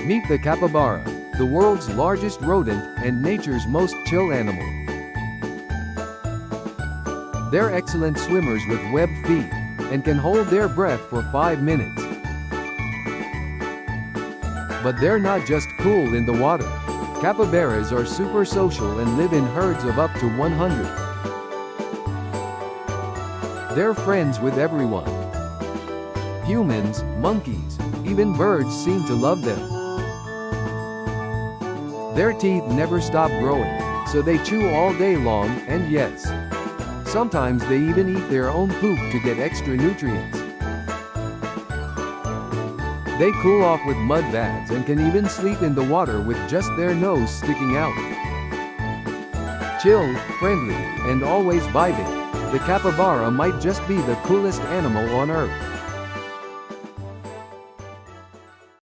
Meet the capybara, the world's largest rodent and nature's most chill animal. They're excellent swimmers with webbed feet and can hold their breath for 5 minutes. But they're not just cool in the water. Capybaras are super social and live in herds of up to 100. They're friends with everyone. Humans, monkeys, even birds seem to love them. Their teeth never stop growing, so they chew all day long, and yes, sometimes they even eat their own poop to get extra nutrients. They cool off with mud baths and can even sleep in the water with just their nose sticking out. Chill, friendly, and always vibing, the capybara might just be the coolest animal on Earth.